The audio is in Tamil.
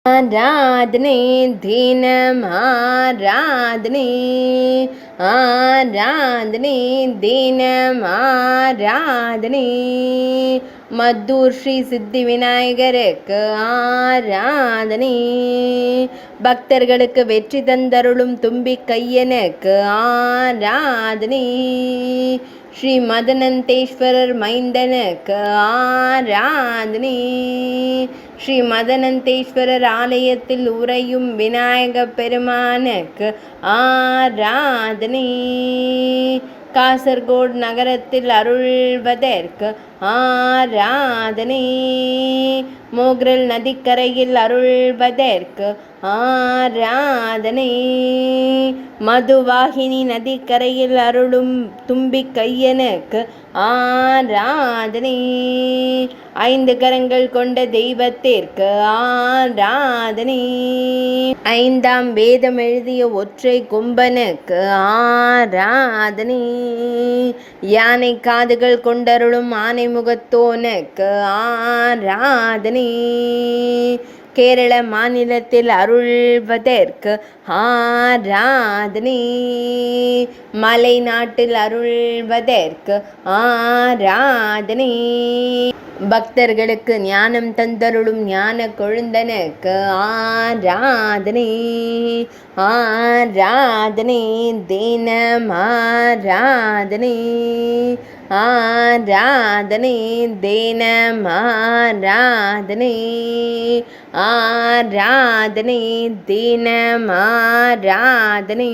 ஆராதனை தினம் ஆராதனை ஆராதனை தினம் ஆராதனை மத்தூர் ஸ்ரீ சித்தி விநாயகருக்கு ஆராதனை பக்தர்களுக்கு வெற்றி தந்தருளும் தும்பி கையனுக்கு ஆராதனை ஸ்ரீ மதனந்தேஸ்வரர் மைந்தனுக்கு ஆராதனை ஸ்ரீ மதனந்தேஸ்வரர் ஆலயத்தில் உறையும் விநாயக பெருமானுக்கு ஆராதனை காசர்கோடு நகரத்தில் அருள்வதற்கு ஆராதனை மோக்ரல் நதிக்கரையில் அருள்வதற்கு ஆராதனை மதுவாகினி நதிக்கரையில் அருளும் தும்பி கையனுக்கு ஆராதனை ஐந்து கரங்கள் கொண்ட தெய்வத்திற்கு ஆராதனை ஐந்தாம் வேதம் எழுதிய ஒற்றை கொம்பனுக்கு ஆராதனை யானை காதுகள் கொண்டருளும் ஆனை முகத்தோனுக்கு ஆராதனை கேரள மாநிலத்தில் அருள்வதற்கு ஆராதனை மலை நாட்டில் அருள்வதற்கு ஆராதனை பக்தர்களுக்கு ஞானம் தந்தருளும் ஞான கொழுந்தனுக்கு ஆராதனை ஆராதனை தினம் ஆராதனை ஆராதனை தினம் ஆராதனை ஆராதனை தினம் ஆராதனை